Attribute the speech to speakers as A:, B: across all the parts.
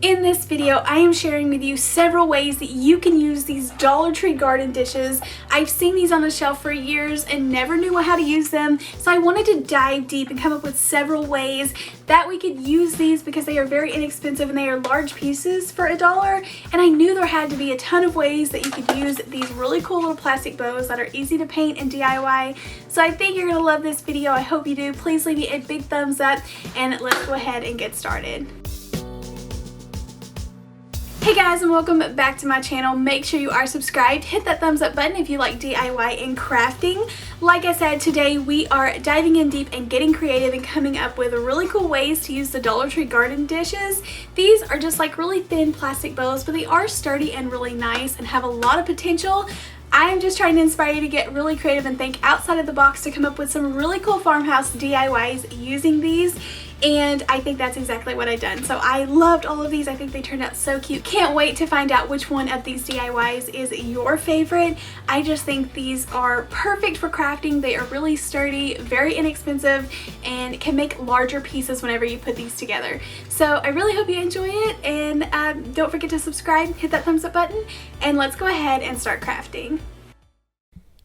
A: In this video, I am sharing with you several ways that you can use these Dollar Tree garden dishes. I've seen these on the shelf for years and never knew how to use them, so I wanted to dive deep and come up with several ways that we could use these because they are very inexpensive and they are large pieces for $1. And I knew there had to be a ton of ways that you could use these really cool little plastic bows that are easy to paint and DIY. So I think you're gonna love this video. I hope you do. Please leave me a big thumbs up and let's go ahead and get started. Hey guys, and welcome back to my channel. Make sure you are subscribed. Hit that thumbs up button if you like DIY and crafting. Like I said, today we are diving in deep and getting creative and coming up with really cool ways to use the Dollar Tree garden dishes. These are just like really thin plastic bowls, but they are sturdy and really nice and have a lot of potential. I'm just trying to inspire you to get really creative and think outside of the box to come up with some really cool farmhouse DIYs using these. And I think that's exactly what I've done. So I loved all of these. I think they turned out so cute. Can't wait to find out which one of these DIYs is your favorite. I just think these are perfect for crafting. They are really sturdy, very inexpensive, and can make larger pieces whenever you put these together. So I really hope you enjoy it, and don't forget to subscribe, hit that thumbs up button, and let's go ahead and start crafting.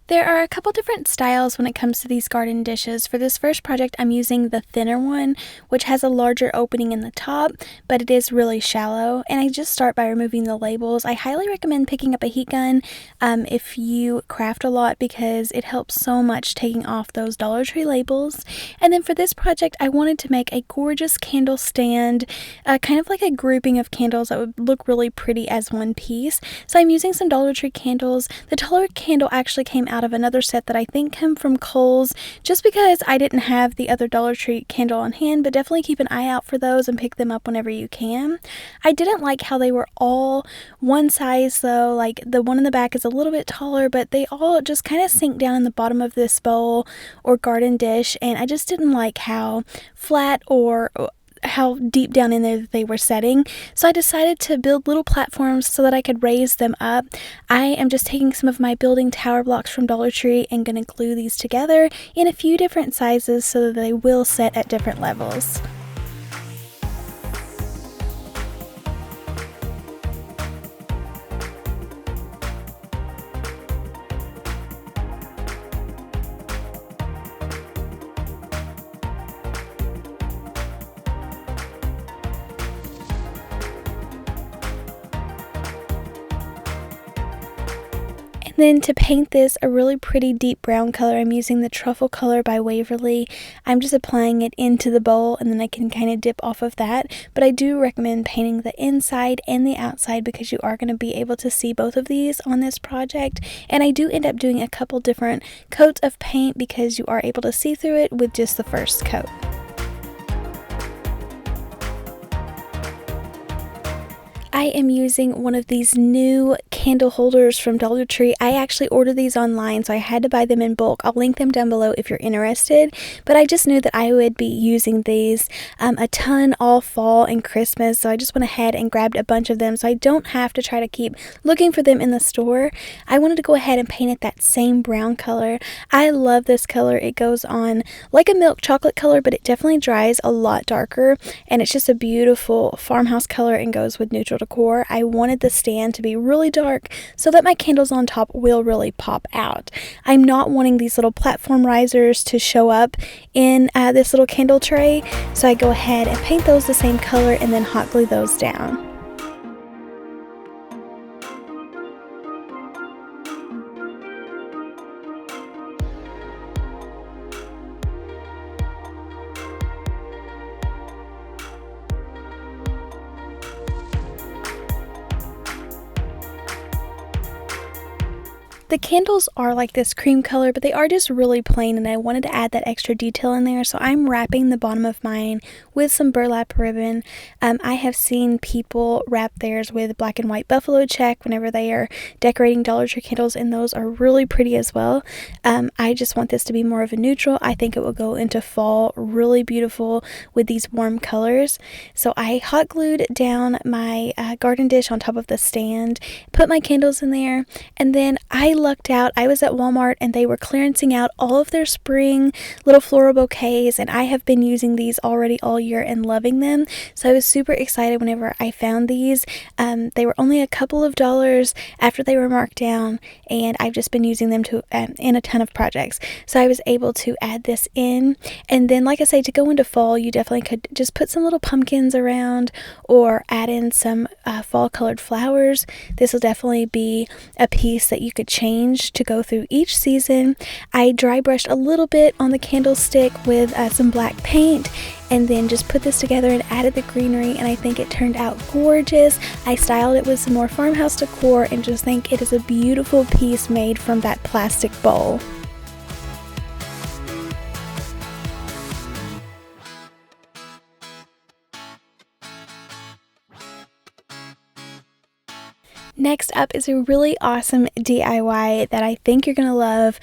A: There are a couple different styles when it comes to these garden dishes. For this first project, I'm using the thinner one, which has a larger opening in the top, but it is really shallow. And I just start by removing the labels. I highly recommend picking up a heat gun if you craft a lot because it helps so much taking off those Dollar Tree labels. And then for this project, I wanted to make a gorgeous candle stand, kind of like a grouping of candles that would look really pretty as one piece. So I'm using some Dollar Tree candles. The Dollar candle actually came out of another set that I think come from Kohl's, just because I didn't have the other Dollar Tree candle on hand, but definitely keep an eye out for those and pick them up whenever you can. I didn't like how they were all one size though, like the one in the back is a little bit taller, but they all just kind of sink down in the bottom of this bowl or garden dish, and I just didn't like how flat or how deep down in there they were setting. So I decided to build little platforms so that I could raise them up. I am just taking some of my building tower blocks from Dollar Tree and going to glue these together in a few different sizes so that they will set at different levels. Then to paint this a really pretty deep brown color, I'm using the Truffle color by Waverly. I'm just applying it into the bowl and then I can kind of dip off of that. But I do recommend painting the inside and the outside because you are going to be able to see both of these on this project. And I do end up doing a couple different coats of paint because you are able to see through it with just the first coat. I am using one of these new candle holders from Dollar Tree. I actually ordered these online, so I had to buy them in bulk. I'll link them down below if you're interested, but I just knew that I would be using these a ton all fall and Christmas, so I just went ahead and grabbed a bunch of them so I don't have to try to keep looking for them in the store. I wanted to go ahead and paint it that same brown color. I love this color. It goes on like a milk chocolate color, but it definitely dries a lot darker, and it's just a beautiful farmhouse color and goes with neutral decor. I wanted the stand to be really dark so that my candles on top will really pop out. I'm not wanting these little platform risers to show up in this little candle tray, so I go ahead and paint those the same color and then hot glue those down. The candles are like this cream color, but they are just really plain, and I wanted to add that extra detail in there, so I'm wrapping the bottom of mine with some burlap ribbon. I have seen people wrap theirs with black and white buffalo check whenever they are decorating Dollar Tree candles, and those are really pretty as well. I just want this to be more of a neutral. I think it will go into fall really beautiful with these warm colors. So I hot glued down my garden dish on top of the stand, put my candles in there, and then I lucked out. I was at Walmart and they were clearancing out all of their spring little floral bouquets, and I have been using these already all year and loving them. So I was super excited whenever I found these. They were only a couple of dollars after they were marked down, and I've just been using them to in a ton of projects. So I was able to add this in, and then like I say, to go into fall, you definitely could just put some little pumpkins around or add in some fall colored flowers. This will definitely be a piece that you could change to go through each season. I dry brushed a little bit on the candlestick with some black paint, and then just put this together and added the greenery, and I think it turned out gorgeous. I styled it with some more farmhouse decor and just think it is a beautiful piece made from that plastic bowl. Next up is a really awesome DIY that I think you're going to love.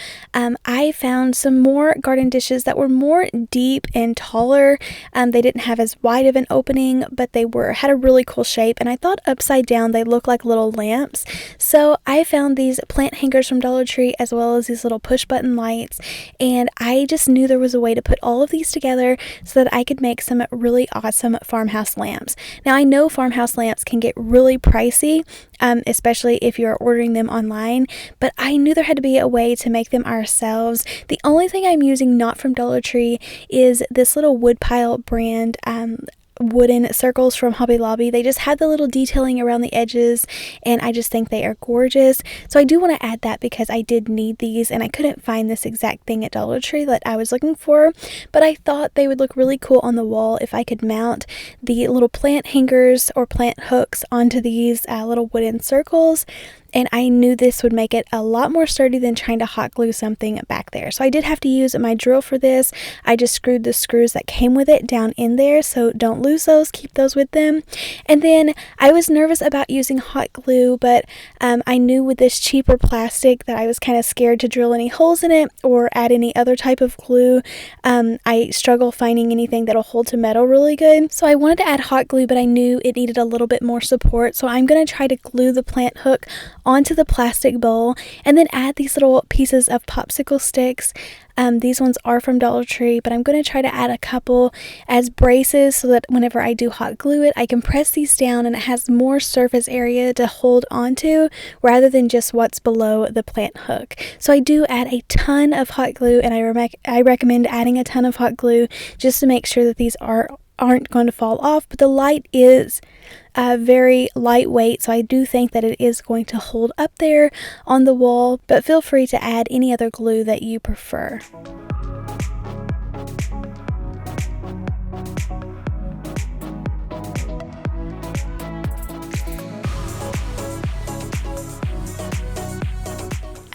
A: I found some more garden dishes that were more deep and taller. They didn't have as wide of an opening, but they had a really cool shape, and I thought upside down they look like little lamps. So I found these plant hangers from Dollar Tree as well as these little push button lights, and I just knew there was a way to put all of these together so that I could make some really awesome farmhouse lamps. Now I know farmhouse lamps can get really pricey, especially if you're ordering them online, but I knew there had to be a way to make them ourselves. The only thing I'm using not from Dollar Tree is this little Woodpile brand wooden circles from Hobby Lobby. They just have the little detailing around the edges, and I just think they are gorgeous. So I do want to add that because I did need these and I couldn't find this exact thing at Dollar Tree that I was looking for, but I thought they would look really cool on the wall if I could mount the little plant hangers or plant hooks onto these little wooden circles. And I knew this would make it a lot more sturdy than trying to hot glue something back there. So I did have to use my drill for this. I just screwed the screws that came with it down in there, so don't lose those, keep those with them. And then I was nervous about using hot glue, but I knew with this cheaper plastic that I was kind of scared to drill any holes in it or add any other type of glue. I struggle finding anything that'll hold to metal really good. So I wanted to add hot glue, but I knew it needed a little bit more support. So I'm going to try to glue the plant hook onto the plastic bowl and then add these little pieces of popsicle sticks. These ones are from Dollar Tree, but I'm going to try to add a couple as braces so that whenever I do hot glue it, I can press these down and it has more surface area to hold onto rather than just what's below the plant hook. So I do add a ton of hot glue, and I recommend adding a ton of hot glue just to make sure that these aren't going to fall off. But the light is very lightweight, so I do think that it is going to hold up there on the wall, but feel free to add any other glue that you prefer.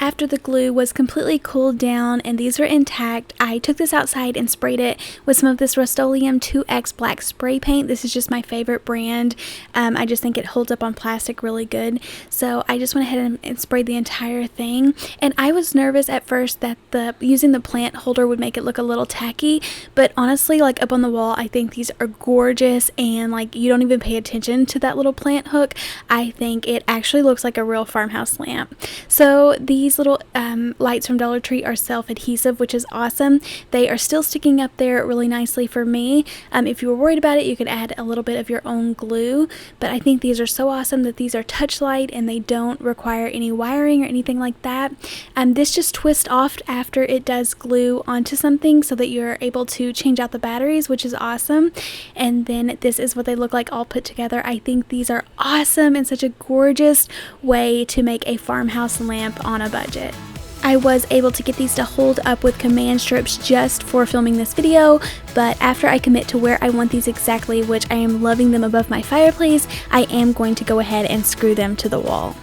A: After the glue was completely cooled down and these were intact, I took this outside and sprayed it with some of this Rust-Oleum 2X black spray paint. This is just my favorite brand. I just think it holds up on plastic really good. So I just went ahead and sprayed the entire thing. And I was nervous at first that using the plant holder would make it look a little tacky, but honestly, like up on the wall, I think these are gorgeous, and like you don't even pay attention to that little plant hook. I think it actually looks like a real farmhouse lamp. So these little lights from Dollar Tree are self-adhesive, which is awesome. They are still sticking up there really nicely for me. If you were worried about it, you could add a little bit of your own glue, but I think these are so awesome that these are touch light and they don't require any wiring or anything like that. This just twists off after it does glue onto something so that you're able to change out the batteries, which is awesome. And then this is what they look like all put together. I think these are awesome and such a gorgeous way to make a farmhouse lamp on a budget. I was able to get these to hold up with command strips just for filming this video, but after I commit to where I want these exactly, which I am loving them above my fireplace, I am going to go ahead and screw them to the wall.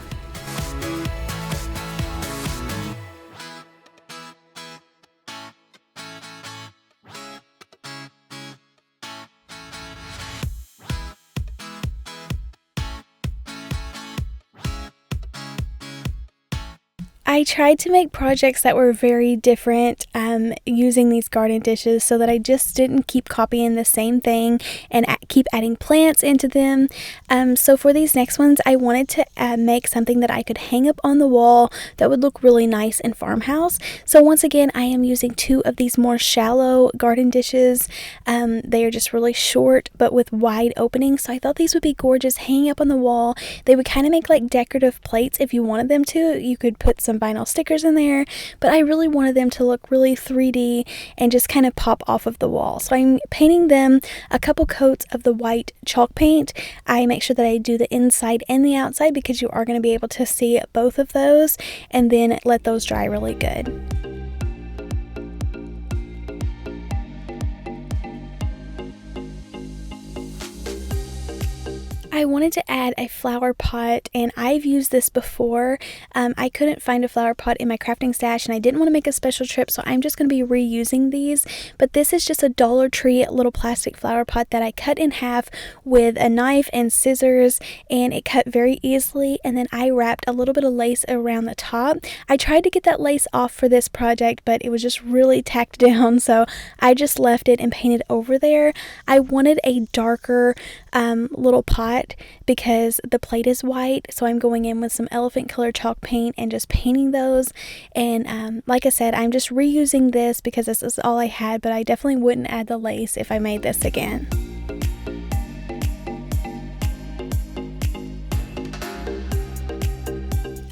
A: I tried to make projects that were very different using these garden dishes so that I just didn't keep copying the same thing and keep adding plants into them. So for these next ones, I wanted to make something that I could hang up on the wall that would look really nice in farmhouse. So once again, I am using 2 of these more shallow garden dishes. They are just really short but with wide openings, so I thought these would be gorgeous hanging up on the wall. They would kind of make like decorative plates if you wanted them to. You could put some vinyl stickers in there, but I really wanted them to look really 3D and just kind of pop off of the wall. So I'm painting them a couple coats of the white chalk paint. I make sure that I do the inside and the outside because you are going to be able to see both of those, and then let those dry really good. I wanted to add a flower pot, and I've used this before. I couldn't find a flower pot in my crafting stash, and I didn't want to make a special trip, so I'm just going to be reusing these. But this is just a Dollar Tree little plastic flower pot that I cut in half with a knife and scissors, and it cut very easily. And then I wrapped a little bit of lace around the top. I tried to get that lace off for this project, but it was just really tacked down, so I just left it and painted over there. I wanted a darker little pot because the plate is white, so I'm going in with some elephant color chalk paint and just painting those. And like I said, I'm just reusing this because this is all I had, but I definitely wouldn't add the lace if I made this again.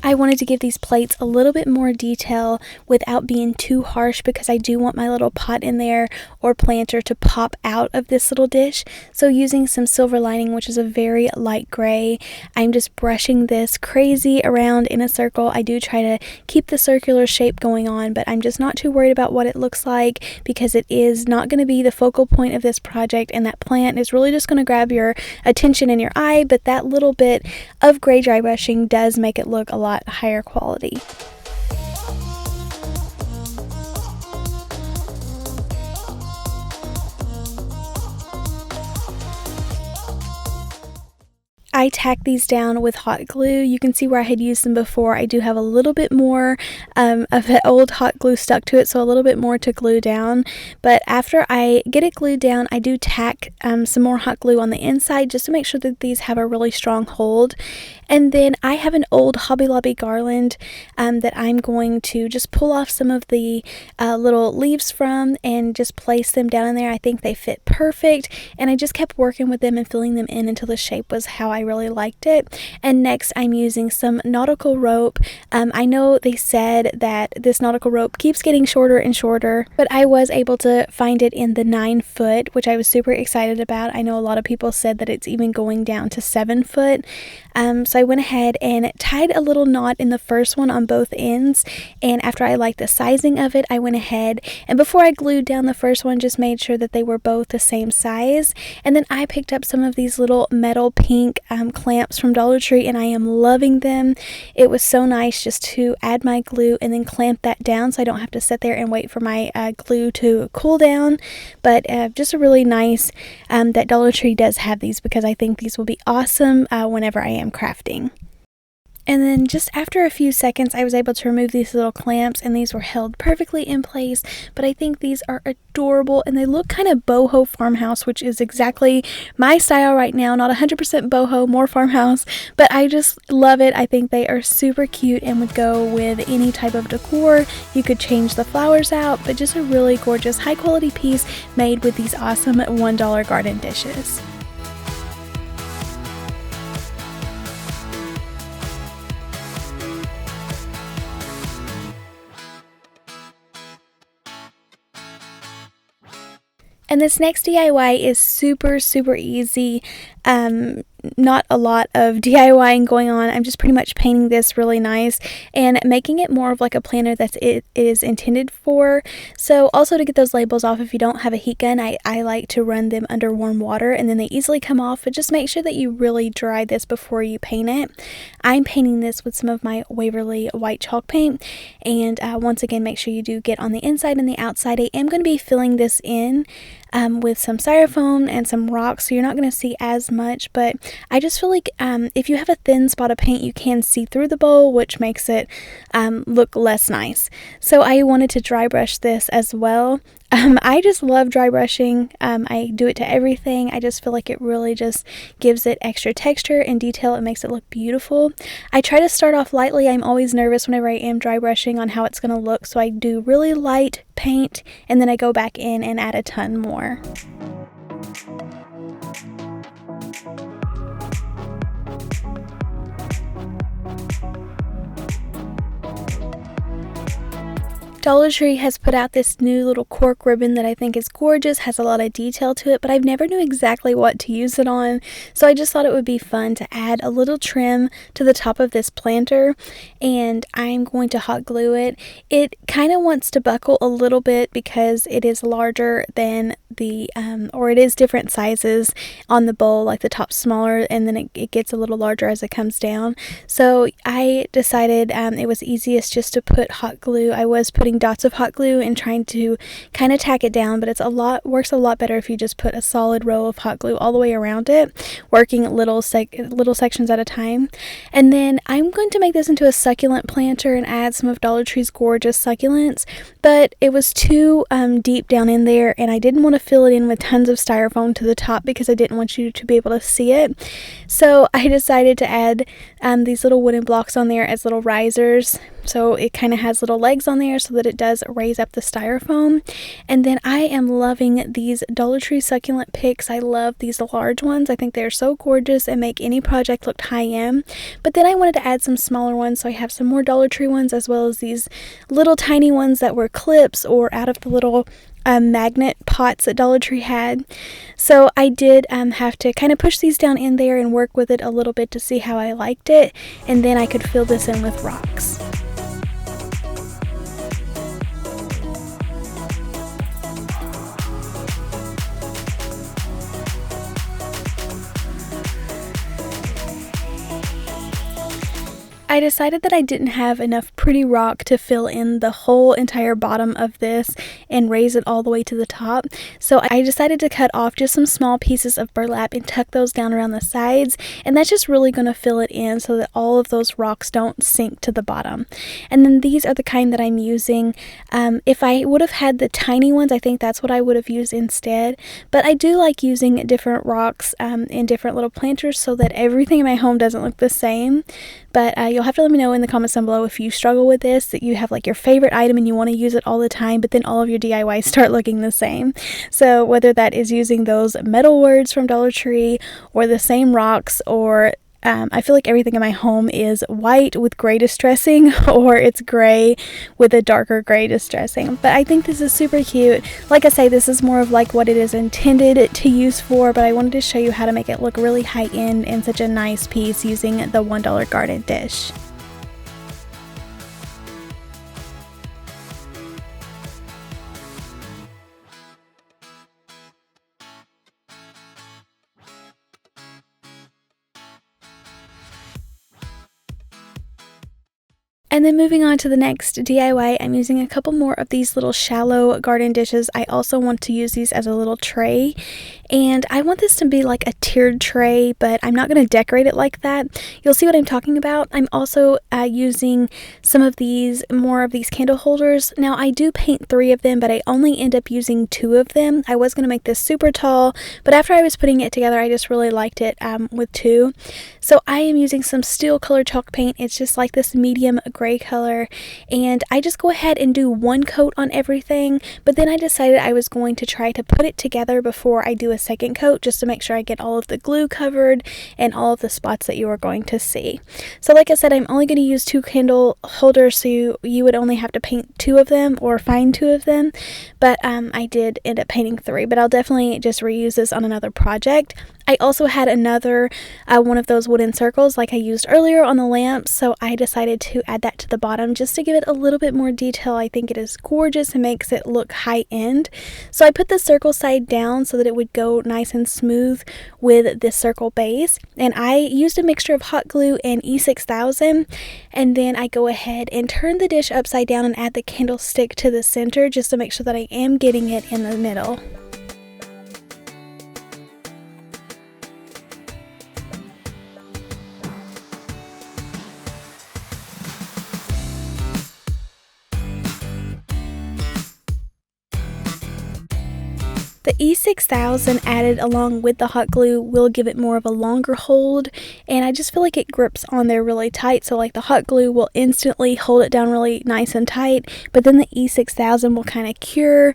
A: I wanted to give these plates a little bit more detail without being too harsh because I do want my little pot in there or planter to pop out of this little dish. So using some silver lining, which is a very light gray, I'm just brushing this crazy around in a circle. I do try to keep the circular shape going on, but I'm just not too worried about what it looks like because it is not going to be the focal point of this project, and that plant is really just going to grab your attention and your eye, but that little bit of gray dry brushing does make it look a lot higher quality. I tacked these down with hot glue. You can see where I had used them before. I do have a little bit more of the old hot glue stuck to it, so a little bit more to glue down. But after I get it glued down, I do tack some more hot glue on the inside just to make sure that these have a really strong hold. And then I have an old Hobby Lobby garland that I'm going to just pull off some of the little leaves from and just place them down in there. I think they fit perfect, and I just kept working with them and filling them in until the shape was how I really liked it. And next I'm using some nautical rope. I know they said that this nautical rope keeps getting shorter and shorter, but I was able to find it in the 9 foot, which I was super excited about. I know a lot of people said that it's even going down to 7 foot. So I went ahead and tied a little knot in the first one on both ends, and after I liked the sizing of it, I went ahead and before I glued down the first one, just made sure that they were both the same size. And then I picked up some of these little metal pink clamps from Dollar Tree, and I am loving them. It was so nice just to add my glue and then clamp that down so I don't have to sit there and wait for my glue to cool down. But just a really nice that Dollar Tree does have these because I think these will be awesome whenever I am crafting. And then just after a few seconds, I was able to remove these little clamps, and these were held perfectly in place. But I think these are adorable, and they look kind of boho farmhouse, which is exactly my style right now. Not 100% boho, more farmhouse, but I just love it. I think they are super cute and would go with any type of decor. You could change the flowers out, but just a really gorgeous, high quality piece made with these awesome $1 garden dishes. And this next DIY is super easy. Not a lot of DIYing going on. I'm just pretty much painting this really nice and making it more of like a planner that it is intended for. So also to get those labels off, if you don't have a heat gun, I like to run them under warm water and then they easily come off, but just make sure that you really dry this before you paint it. I'm painting this with some of my Waverly white chalk paint, and once again, make sure you do get on the inside and the outside. I am going to be filling this in with some styrofoam and some rocks, so you're not going to see as much, but I just feel like if you have a thin spot of paint, you can see through the bowl, which makes it look less nice. So I wanted to dry brush this as well. I just love dry brushing. I do it to everything. I just feel like it really just gives it extra texture and detail. It makes it look beautiful. I try to start off lightly. I'm always nervous whenever I am dry brushing on how it's going to look, so I do really light paint and then I go back in and add a ton more. Dollar Tree has put out this new little cork ribbon that I think is gorgeous, has a lot of detail to it, but I've never knew exactly what to use it on, so I just thought it would be fun to add a little trim to the top of this planter, and I'm going to hot glue it. It kind of wants to buckle a little bit because it is larger than the, or it is different sizes on the bowl, like the top's smaller and then it gets a little larger as it comes down. So I decided it was easiest just to put hot glue. I was putting dots of hot glue and trying to kind of tack it down, but works a lot better if you just put a solid row of hot glue all the way around it, working little sections at a time. And then I'm going to make this into a succulent planter and add some of Dollar Tree's gorgeous succulents, but it was too deep down in there and I didn't want to fill it in with tons of styrofoam to the top because I didn't want you to be able to see it. So I decided to add these little wooden blocks on there as little risers, so it kind of has little legs on there so that it does raise up the styrofoam. And then I am loving these Dollar Tree succulent picks. I love these large ones. I think they're so gorgeous and make any project look high-end. But then I wanted to add some smaller ones, so I have some more Dollar Tree ones as well as these little tiny ones that were clips or out of the little magnet pots that Dollar Tree had. So I did have to kind of push these down in there and work with it a little bit to see how I liked it, and then I could fill this in with rocks. I decided that I didn't have enough pretty rock to fill in the whole entire bottom of this and raise it all the way to the top. So I decided to cut off just some small pieces of burlap and tuck those down around the sides, and that's just really going to fill it in so that all of those rocks don't sink to the bottom. And then these are the kind that I'm using. If I would have had the tiny ones, I think that's what I would have used instead, but I do like using different rocks in different little planters so that everything in my home doesn't look the same. But you'll have to let me know in the comments down below if you struggle with this, that you have like your favorite item and you want to use it all the time, but then all of your DIYs start looking the same. So whether that is using those metal words from Dollar Tree or the same rocks, or I feel like everything in my home is white with gray distressing, or it's gray with a darker gray distressing. But I think this is super cute. Like I say, this is more of like what it is intended to use for, but I wanted to show you how to make it look really high-end and such a nice piece using the $1 garden dish. And then moving on to the next DIY, I'm using a couple more of these little shallow garden dishes. I also want to use these as a little tray, and I want this to be like a tiered tray, but I'm not going to decorate it like that. You'll see what I'm talking about. I'm also using some of these, more of these candle holders. Now I do paint 3 of them, but I only end up using 2 of them. I was going to make this super tall, but after I was putting it together, I just really liked it with 2. So I am using some steel color chalk paint. It's just like this medium gray color, and I just go ahead and do 1 coat on everything, but then I decided I was going to try to put it together before I do a second coat, just to make sure I get all of the glue covered and all of the spots that you are going to see. So like I said, I'm only going to use 2 candle holders, so you would only have to paint 2 of them or find 2 of them, but I did end up painting 3, but I'll definitely just reuse this on another project. I also had another one of those wooden circles like I used earlier on the lamps, so I decided to add that to the bottom just to give it a little bit more detail. I think it is gorgeous and makes it look high-end. So I put the circle side down so that it would go nice and smooth with this circle base, and I used a mixture of hot glue and E6000, and then I go ahead and turn the dish upside down and add the candlestick to the center just to make sure that I am getting it in the middle. The E6000 added along with the hot glue will give it more of a longer hold, and I just feel like it grips on there really tight, so like the hot glue will instantly hold it down really nice and tight, but then the E6000 will kind of cure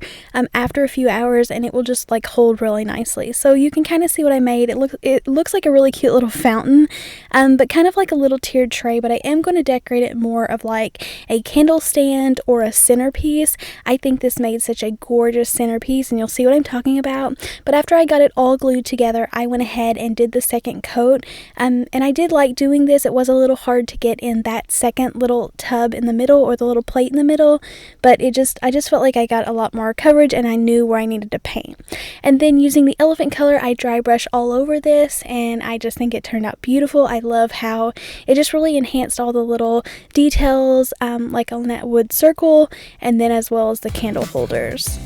A: after a few hours, and it will just like hold really nicely. So you can kind of see what I made. It looks like a really cute little fountain, but kind of like a little tiered tray, but I am going to decorate it more of like a candle stand or a centerpiece. I think this made such a gorgeous centerpiece, and you'll see what I'm talking about. But after I got it all glued together, I went ahead and did the second coat, and I did like doing this. It was a little hard to get in that second little tub in the middle, or the little plate in the middle, but I just felt like I got a lot more coverage and I knew where I needed to paint. And then using the elephant color, I dry brush all over this, and I just think it turned out beautiful. I love how it just really enhanced all the little details, like on that wood circle, and then as well as the candle holders.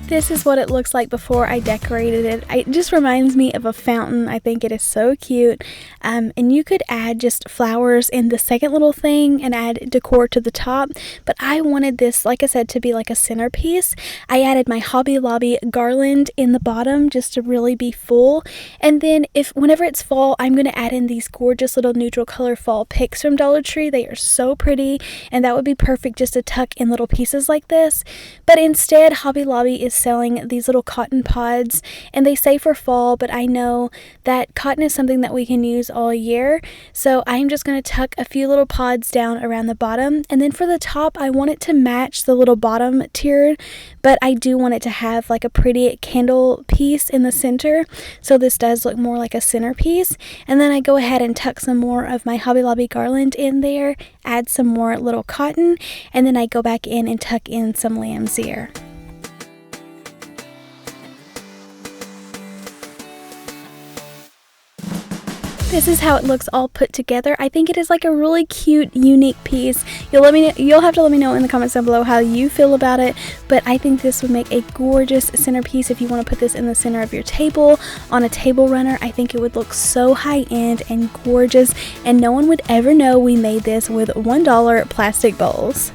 A: This is what it looks like before I decorated it. It just reminds me of a fountain. I think it is so cute. And you could add just flowers in the second little thing and add decor to the top. But I wanted this, like I said, to be like a centerpiece. I added my Hobby Lobby garland in the bottom just to really be full. And then whenever it's fall, I'm going to add in these gorgeous little neutral color fall picks from Dollar Tree. They are so pretty, and that would be perfect just to tuck in little pieces like this. But instead, Hobby Lobby is selling these little cotton pods, and they say for fall, but I know that cotton is something that we can use all year, so I'm just going to tuck a few little pods down around the bottom. And then for the top, I want it to match the little bottom tier, but I do want it to have like a pretty candle piece in the center, so this does look more like a centerpiece. And then I go ahead and tuck some more of my Hobby Lobby garland in there, add some more little cotton, and then I go back in and tuck in some lamb's ear. This is how it looks all put together. I think it is like a really cute, unique piece. You'll have to let me know in the comments down below how you feel about it, but I think this would make a gorgeous centerpiece if you want to put this in the center of your table on a table runner. I think it would look so high-end and gorgeous, and no one would ever know we made this with $1 plastic bowls.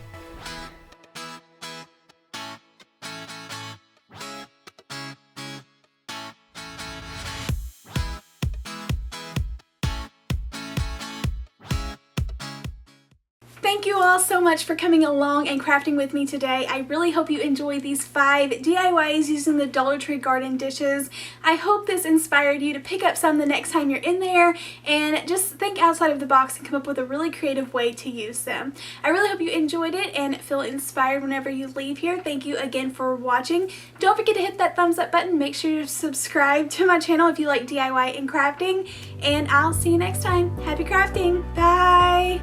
A: Thank you all so much for coming along and crafting with me today. I really hope you enjoyed these 5 DIYs using the Dollar Tree garden dishes. I hope this inspired you to pick up some the next time you're in there and just think outside of the box and come up with a really creative way to use them. I really hope you enjoyed it and feel inspired whenever you leave here. Thank you again for watching. Don't forget to hit that thumbs up button. Make sure you subscribe to my channel if you like DIY and crafting, and I'll see you next time. Happy crafting. Bye.